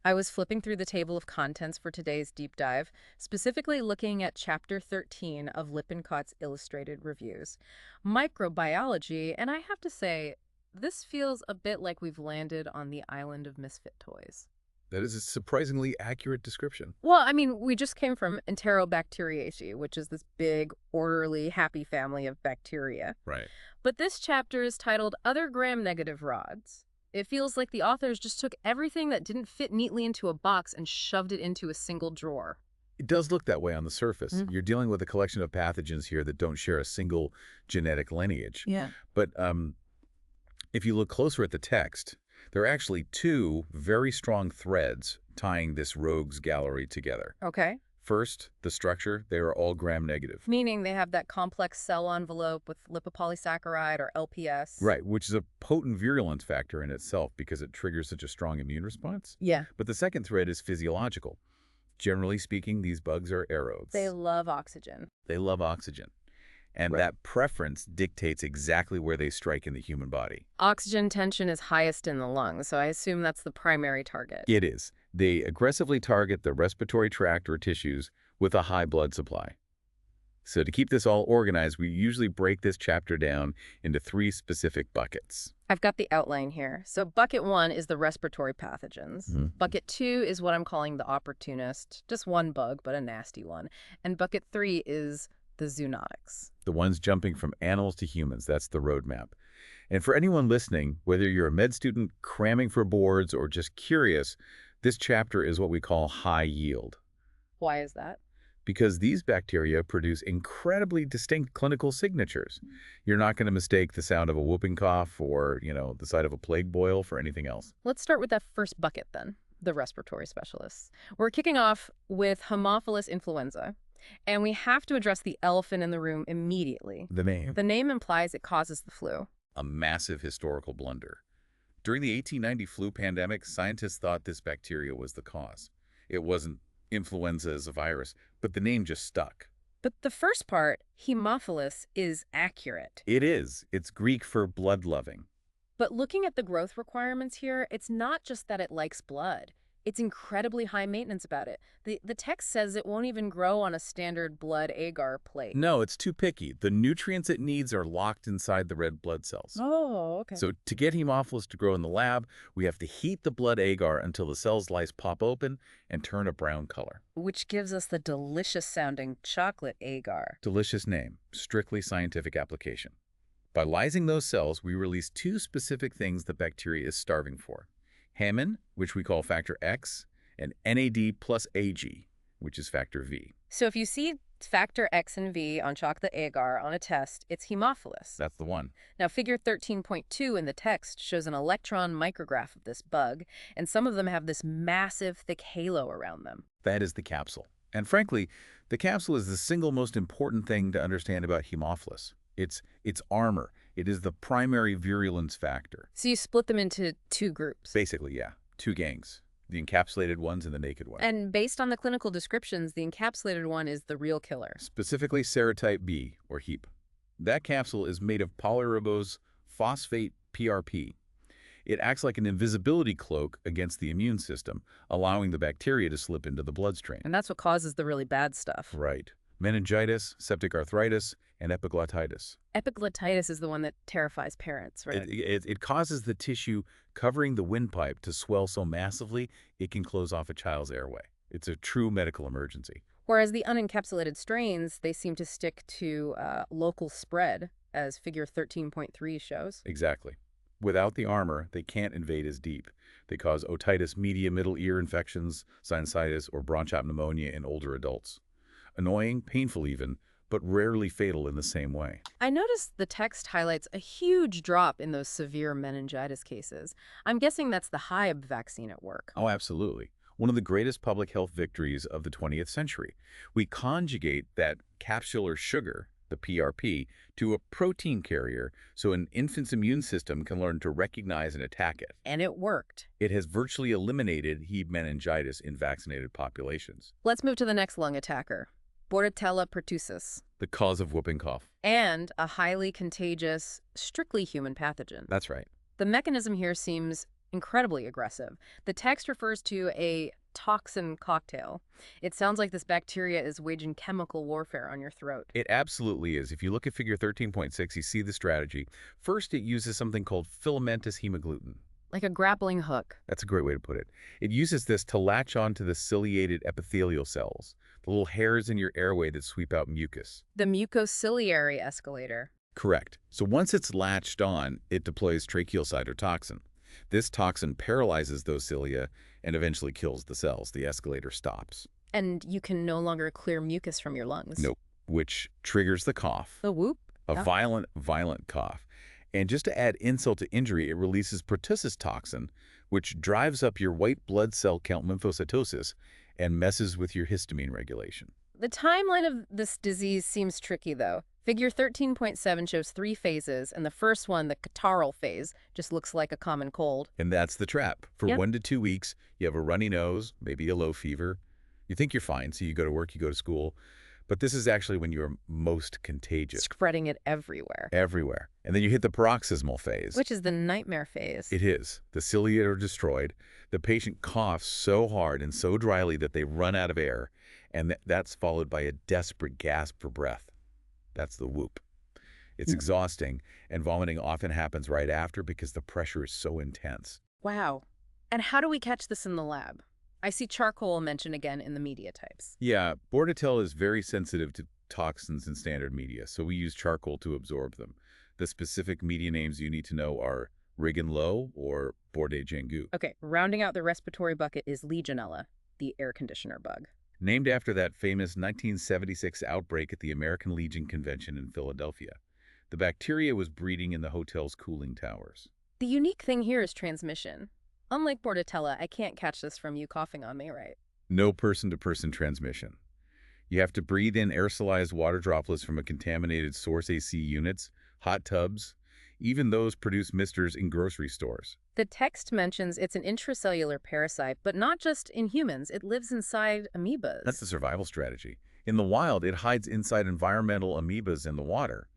I was flipping through the table of contents for today's deep dive, specifically looking at Chapter 13 of Lippincott's illustrated reviews, Microbiology, and I have to say, this feels a bit like we've landed on the island of misfit toys. That is a surprisingly accurate description. Well, I mean, we just came from Enterobacteriaceae, which is this big, orderly, happy family of bacteria. Right. But this chapter is titled Other Gram-Negative Rods. It feels like the authors just took everything that didn't fit neatly into a box and shoved it into a single drawer. It does look that way on the surface. You're dealing with a collection of pathogens here that don't share a single genetic lineage. Yeah. But if you look closer at the text, there are actually two very strong threads tying this rogues gallery together. Okay. First, the structure, they are all gram-negative. Meaning they have that complex cell envelope with lipopolysaccharide or LPS. Right, which is a potent virulence factor in itself because it triggers such a strong immune response. Yeah. But the second thread is physiological. Generally speaking, these bugs are aerobes. They love oxygen. They love oxygen. And that preference dictates exactly where they strike in the human body. Oxygen tension is highest in the lungs, so I assume that's the primary target. It is. They aggressively target the respiratory tract or tissues with a high blood supply. So to keep this all organized, we usually break this chapter down into three specific buckets. I've got the outline here. So bucket 1 is the respiratory pathogens. Bucket 2 is what I'm calling the opportunist, just one bug, but a nasty one. And bucket 3 is the zoonotics. The ones jumping from animals to humans, that's the roadmap. And for anyone listening, whether you're a med student cramming for boards or just curious, this chapter is what we call high yield. Why is that? Because these bacteria produce incredibly distinct clinical signatures. You're not going to mistake the sound of a whooping cough or, the sight of a plague boil for anything else. Let's start with that first bucket then, the respiratory specialists. We're kicking off with Haemophilus influenza. And we have to address the elephant in the room immediately. The name. The name implies it causes the flu. A massive historical blunder. During the 1890 flu pandemic, scientists thought this bacteria was the cause. It wasn't influenza as a virus, but the name just stuck. But the first part, Haemophilus, is accurate. It is. It's Greek for blood-loving. But looking at the growth requirements here, it's not just that it likes blood. It's incredibly high maintenance about it. The text says it won't even grow on a standard blood agar plate. No, it's too picky. The nutrients it needs are locked inside the red blood cells. Oh, okay. So to get Haemophilus to grow in the lab, we have to heat the blood agar until the cell's lice pop open and turn a brown color. Which gives us the delicious-sounding chocolate agar. Delicious name, strictly scientific application. By lysing those cells, we release two specific things the bacteria is starving for. Hemin, which we call factor X, and NAD plus AG, which is factor V. So if you see factor X and V on chocolate agar on a test, it's Haemophilus. That's the one. Now, figure 13.2 in the text shows an electron micrograph of this bug, and some of them have this massive, thick halo around them. That is the capsule. And frankly, the capsule is the single most important thing to understand about Haemophilus. It's armor. It is the primary virulence factor. So you split them into two groups. Basically, yeah. Two gangs. The encapsulated ones and the naked ones. And based on the clinical descriptions, the encapsulated one is the real killer. Specifically serotype B, or HEAP. That capsule is made of polyribose phosphate PRP. It acts like an invisibility cloak against the immune system, allowing the bacteria to slip into the bloodstream. And that's what causes the really bad stuff. Right. Meningitis, septic arthritis, and epiglottitis. Epiglottitis is the one that terrifies parents, right? It causes the tissue covering the windpipe to swell so massively it can close off a child's airway. It's a true medical emergency. Whereas the unencapsulated strains, they seem to stick to local spread, as figure 13.3 shows. Exactly. Without the armor, they can't invade as deep. They cause otitis media, middle ear infections, sinusitis, or bronchial pneumonia in older adults. Annoying, painful even, but rarely fatal in the same way. I noticed the text highlights a huge drop in those severe meningitis cases. I'm guessing that's the Hib vaccine at work. Oh, absolutely. One of the greatest public health victories of the 20th century. We conjugate that capsular sugar, the PRP, to a protein carrier so an infant's immune system can learn to recognize and attack it. And it worked. It has virtually eliminated Hib meningitis in vaccinated populations. Let's move to the next lung attacker. Bordetella pertussis. The cause of whooping cough. And a highly contagious, strictly human pathogen. That's right. The mechanism here seems Incredibly aggressive. The text refers to a toxin cocktail. It sounds like this bacteria is waging chemical warfare on your throat. It absolutely is. If you look at figure 13.6, you see the strategy. First, it uses something called filamentous hemagglutinin. Like a grappling hook. That's a great way to put it. It uses this to latch onto the ciliated epithelial cells, the little hairs in your airway that sweep out mucus. The mucociliary escalator. Correct. So once it's latched on, it deploys tracheal cytotoxin. This toxin paralyzes those cilia and eventually kills the cells. The escalator stops. And you can no longer clear mucus from your lungs. Nope. Which triggers the cough. The whoop? A Oh. violent cough. And just to add insult to injury, it releases pertussis toxin, which drives up your white blood cell count lymphocytosis and messes with your histamine regulation. The timeline of this disease seems tricky, though. Figure 13.7 shows 3 phases, and the first one, the catarrhal phase, just looks like a common cold. And that's the trap. For Yep. 1 to 2 weeks, you have a runny nose, maybe a low fever. You think you're fine, so you go to work, you go to school. But this is actually when you're most contagious. Spreading it everywhere. Everywhere. And then you hit the paroxysmal phase. Which is the nightmare phase. It is. The cilia are destroyed. The patient coughs so hard and so dryly that they run out of air, and that's followed by a desperate gasp for breath. That's the whoop. It's exhausting, and vomiting often happens right after because the pressure is so intense. Wow. And how do we catch this in the lab? I see charcoal mentioned again in the media types. Yeah, Bordetella is very sensitive to toxins in standard media, so we use charcoal to absorb them. The specific media names you need to know are Rigan-Low or Bordet-Gengu. Okay, rounding out the respiratory bucket is Legionella, the air conditioner bug. Named after that famous 1976 outbreak at the American Legion Convention in Philadelphia. The bacteria was breeding in the hotel's cooling towers. The unique thing here is transmission. Unlike Bordetella, I can't catch this from you coughing on me, right? No person-to-person transmission. You have to breathe in aerosolized water droplets from a contaminated source AC units, hot tubs. Even those produce misters in grocery stores. The text mentions it's an intracellular parasite, but not just in humans. It lives inside amoebas. That's the survival strategy. In the wild, it hides inside environmental amoebas in the water.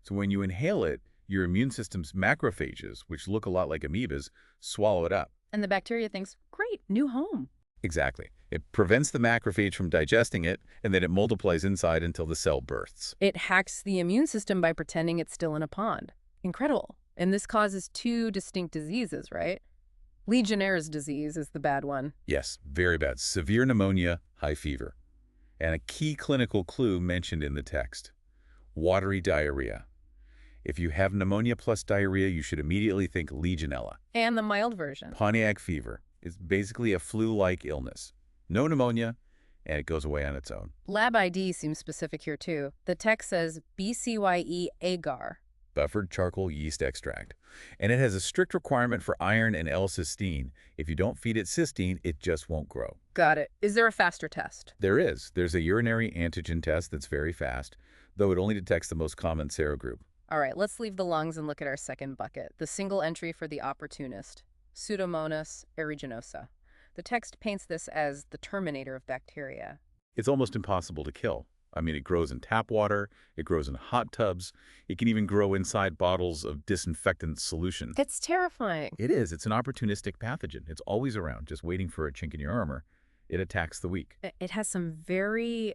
So when you inhale it, your immune system's macrophages, which look a lot like amoebas, swallow it up. And the bacteria thinks, great, new home. Exactly. It prevents the macrophage from digesting it, and then it multiplies inside until the cell bursts. It hacks the immune system by pretending it's still in a pond. Incredible. And this causes 2 distinct diseases, right? Legionnaire's disease is the bad one. Yes, very bad. Severe pneumonia, high fever. And a key clinical clue mentioned in the text. Watery diarrhea. If you have pneumonia plus diarrhea, you should immediately think Legionella. And the mild version. Pontiac fever is basically a flu-like illness. No pneumonia, and it goes away on its own. Lab ID seems specific here, too. The text says BCYE agar. Buffered charcoal yeast extract. And it has a strict requirement for iron and L-cysteine. If you don't feed it cysteine, it just won't grow. Got it. Is there a faster test? There is. There's a urinary antigen test that's very fast, though it only detects the most common serogroup. All right, let's leave the lungs and look at our second bucket, the single entry for the opportunist, Pseudomonas aeruginosa. The text paints this as the terminator of bacteria. It's almost impossible to kill. I mean, it grows in tap water, it grows in hot tubs, it can even grow inside bottles of disinfectant solution. It's terrifying. It is. It's an opportunistic pathogen. It's always around, just waiting for a chink in your armor. It attacks the weak. It has some very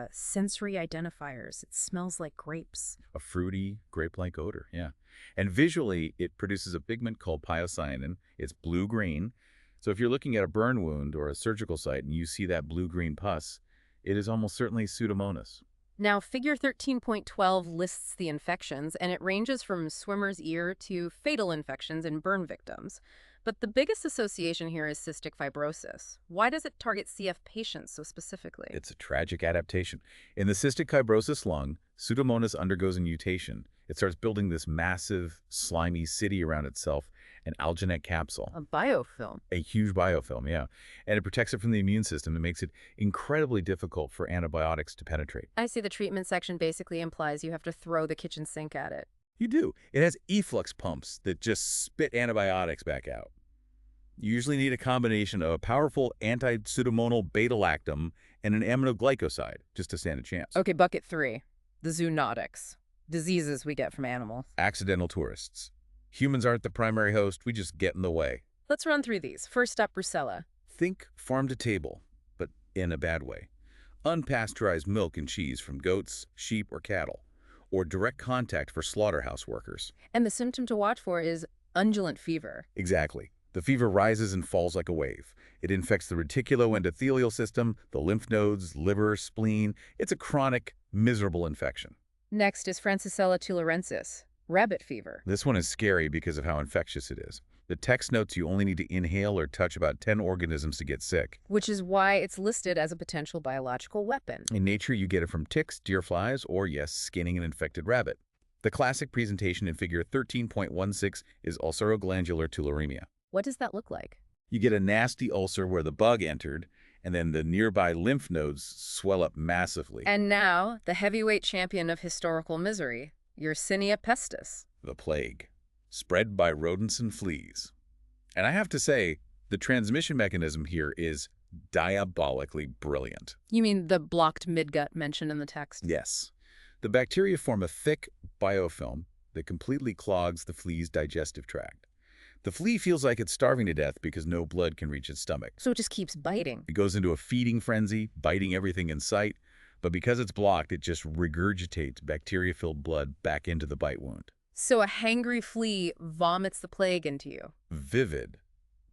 sensory identifiers. It smells like grapes. A fruity, grape-like odor, yeah. And visually, it produces a pigment called piocyanin. It's blue-green. So if you're looking at a burn wound or a surgical site and you see that blue-green pus, it is almost certainly Pseudomonas. Now, figure 13.12 lists the infections, and it ranges from swimmer's ear to fatal infections in burn victims. But the biggest association here is cystic fibrosis. Why does it target CF patients so specifically? It's a tragic adaptation. In the cystic fibrosis lung, Pseudomonas undergoes a mutation. It starts building this massive, slimy city around itself, an alginate capsule. A biofilm. A huge biofilm, yeah. And it protects it from the immune system and makes it incredibly difficult for antibiotics to penetrate. I see the treatment section basically implies you have to throw the kitchen sink at it. You do. It has efflux pumps that just spit antibiotics back out. You usually need a combination of a powerful anti-pseudomonal beta-lactam and an aminoglycoside just to stand a chance. Okay, bucket 3, the zoonotics. Diseases we get from animals. Accidental tourists. Humans aren't the primary host, we just get in the way. Let's run through these. First up, Brucella. Think farm to table, but in a bad way. Unpasteurized milk and cheese from goats, sheep, or cattle, or direct contact for slaughterhouse workers. And the symptom to watch for is undulant fever. Exactly. The fever rises and falls like a wave. It infects the reticuloendothelial system, the lymph nodes, liver, spleen. It's a chronic, miserable infection. Next is Francisella tularensis, rabbit fever. This one is scary because of how infectious it is. The text notes you only need to inhale or touch about 10 organisms to get sick. Which is why it's listed as a potential biological weapon. In nature, you get it from ticks, deer flies, or, yes, skinning an infected rabbit. The classic presentation in figure 13.16 is ulceroglandular tularemia. What does that look like? You get a nasty ulcer where the bug entered, and then the nearby lymph nodes swell up massively. And now, the heavyweight champion of historical misery, Yersinia pestis. The plague, spread by rodents and fleas. And I have to say, the transmission mechanism here is diabolically brilliant. You mean the blocked midgut mentioned in the text? Yes. The bacteria form a thick biofilm that completely clogs the flea's digestive tract. The flea feels like it's starving to death because no blood can reach its stomach. So it just keeps biting. It goes into a feeding frenzy, biting everything in sight, but because it's blocked, it just regurgitates bacteria-filled blood back into the bite wound. So a hangry flea vomits the plague into you. Vivid,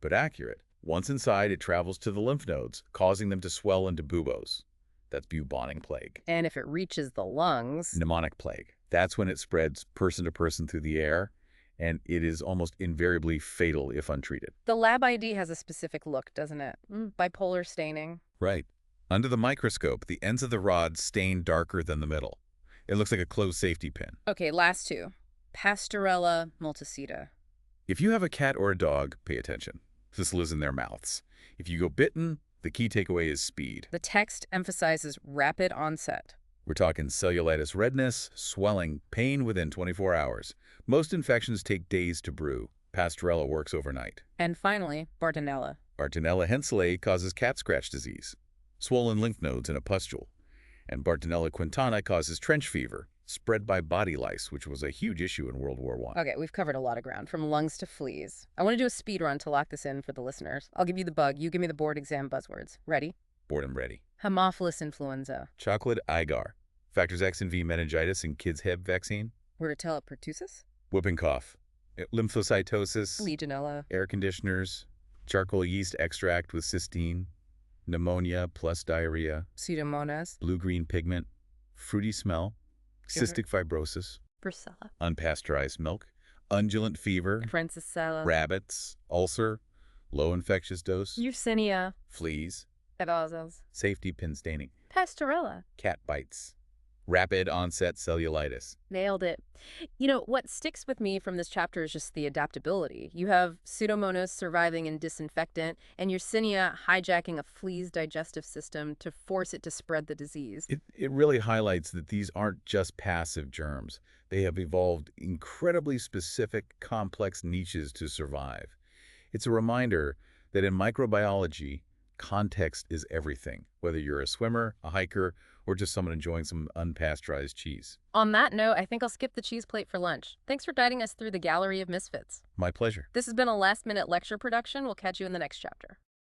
but accurate. Once inside, it travels to the lymph nodes, causing them to swell into buboes. That's bubonic plague. And if it reaches the lungs... Pneumonic plague. That's when it spreads person to person through the air, and it is almost invariably fatal if untreated. The lab ID has a specific look, doesn't it? Bipolar staining. Right. Under the microscope, the ends of the rod stain darker than the middle. It looks like a closed safety pin. Okay, last two. Pasteurella multicida. If you have a cat or a dog, pay attention. This lives in their mouths. If you go bitten, the key takeaway is speed. The text emphasizes rapid onset. We're talking cellulitis redness, swelling, pain within 24 hours. Most infections take days to brew. Pasteurella works overnight. And finally, Bartonella. Bartonella henselae causes cat scratch disease, swollen lymph nodes and a pustule. And Bartonella quintana causes trench fever, spread by body lice, which was a huge issue in World War I. Okay, we've covered a lot of ground, from lungs to fleas. I want to do a speed run to lock this in for the listeners. I'll give you the bug, you give me the board exam buzzwords. Ready? Bored and ready. Haemophilus influenza. Chocolate agar. Factors X and V meningitis in kids' Hib vaccine. Bordetella pertussis. Whooping cough. Lymphocytosis. Legionella. Air conditioners. Charcoal yeast extract with cysteine. Pneumonia plus diarrhea. Pseudomonas. Blue-green pigment. Fruity smell. Cystic fibrosis. Brucella. Unpasteurized milk. Undulant fever. Francisella. Rabbits. Ulcer. Low infectious dose. Yersinia. Fleas. Evazos. Safety pin staining. Pasteurella. Cat bites. Rapid-onset cellulitis. Nailed it. You know, what sticks with me from this chapter is just the adaptability. You have Pseudomonas surviving in disinfectant, and Yersinia hijacking a flea's digestive system to force it to spread the disease. It really highlights that these aren't just passive germs. They have evolved incredibly specific, complex niches to survive. It's a reminder that in microbiology, context is everything, whether you're a swimmer, a hiker, or just someone enjoying some unpasteurized cheese. On that note, I think I'll skip the cheese plate for lunch. Thanks for guiding us through the gallery of misfits. My pleasure. This has been a last-minute lecture production. We'll catch you in the next chapter.